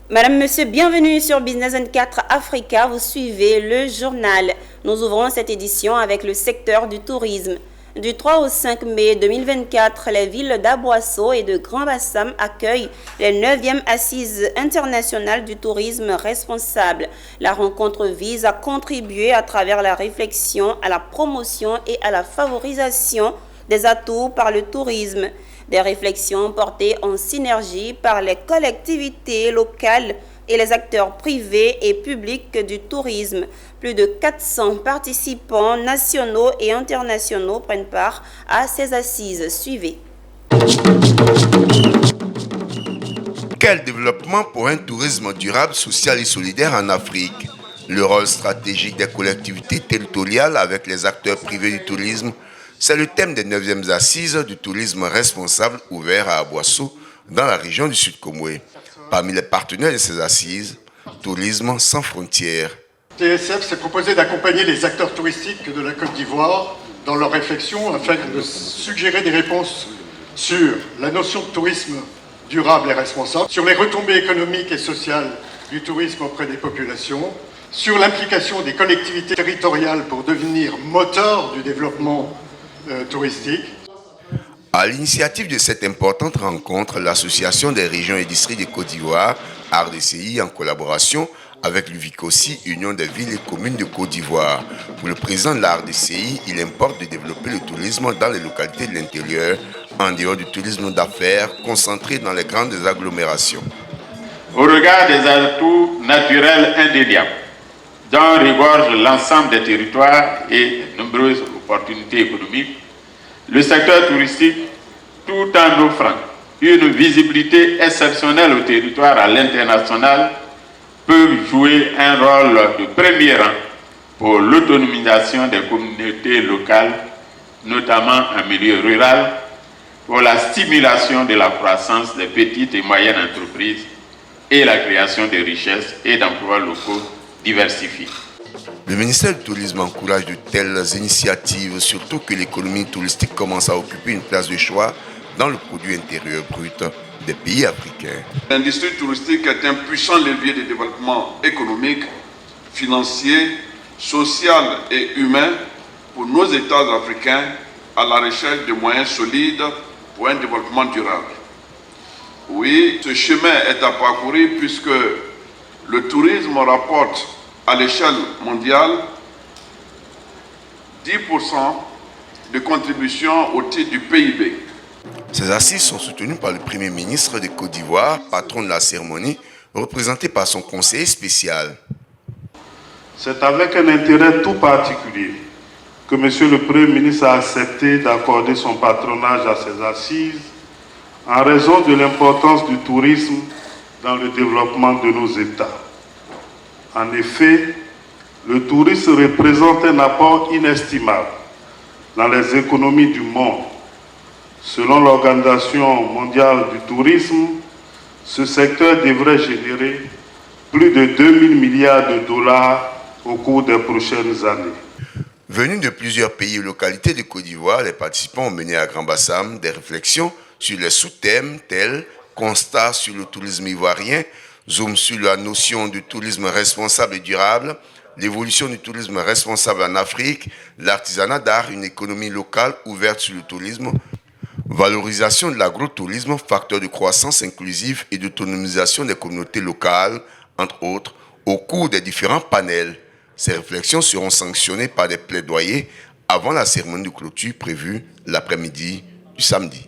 Madame, Monsieur, bienvenue sur Business 24 Africa. Vous suivez le journal. Nous ouvrons cette édition avec le secteur du tourisme. Du 3 au 5 mai 2024, les villes d'Aboasso et de Grand-Bassam accueillent les 9e Assises internationales du tourisme responsable. La rencontre vise à contribuer à travers la réflexion à la promotion et à la favorisation des atouts par le tourisme. Des réflexions portées en synergie par les collectivités locales et les acteurs privés et publics du tourisme. Plus de 400 participants nationaux et internationaux prennent part à ces assises. Suivez. Quel développement pour un tourisme durable, social et solidaire en Afrique? Le rôle stratégique des collectivités territoriales avec les acteurs privés du tourisme, c'est le thème des 9e Assises du tourisme responsable ouvert à Aboasso, dans la région du Sud-Comoué. Parmi les partenaires de ces assises, Tourisme sans frontières. TSF s'est proposé d'accompagner les acteurs touristiques de la Côte d'Ivoire dans leur réflexion afin de suggérer des réponses sur la notion de tourisme durable et responsable, sur les retombées économiques et sociales du tourisme auprès des populations, sur l'implication des collectivités territoriales pour devenir moteur du développement touristique. À l'initiative de cette importante rencontre, l'Association des régions et districts de Côte d'Ivoire, RDCI, en collaboration avec l'UVICOSI, Union des villes et communes de Côte d'Ivoire. Pour le président de la RDCI, il importe de développer le tourisme dans les localités de l'intérieur, en dehors du tourisme d'affaires, concentré dans les grandes agglomérations. Au regard des atouts naturels indéniables, dont regorge l'ensemble des territoires et de nombreuses opportunités économiques, le secteur touristique, tout en offrant une visibilité exceptionnelle au territoire à l'international, peut jouer un rôle de premier rang pour l'autonomisation des communautés locales, notamment en milieu rural, pour la stimulation de la croissance des petites et moyennes entreprises et la création de richesses et d'emplois locaux diversifiés. Le ministère du Tourisme encourage de telles initiatives, surtout que l'économie touristique commence à occuper une place de choix dans le produit intérieur brut des pays africains. L'industrie touristique est un puissant levier de développement économique, financier, social et humain pour nos États africains à la recherche de moyens solides pour un développement durable. Oui, ce chemin est à parcourir puisque le tourisme rapporte à l'échelle mondiale 10% de contribution au titre du PIB. Ces assises sont soutenues par le Premier ministre de Côte d'Ivoire, patron de la cérémonie, représenté par son conseiller spécial. C'est avec un intérêt tout particulier que M. le Premier ministre a accepté d'accorder son patronage à ces assises en raison de l'importance du tourisme dans le développement de nos États. En effet, le tourisme représente un apport inestimable dans les économies du monde. Selon l'Organisation mondiale du tourisme, ce secteur devrait générer plus de 2 000 milliards de dollars au cours des prochaines années. Venus de plusieurs pays et localités de Côte d'Ivoire, les participants ont mené à Grand-Bassam des réflexions sur les sous-thèmes tels constat sur le tourisme ivoirien, zoom sur la notion du tourisme responsable et durable, l'évolution du tourisme responsable en Afrique, l'artisanat d'art, une économie locale ouverte sur le tourisme, valorisation de l'agrotourisme, facteur de croissance inclusive et d'autonomisation des communautés locales, entre autres, au cours des différents panels. Ces réflexions seront sanctionnées par des plaidoyers avant la cérémonie de clôture prévue l'après-midi du samedi.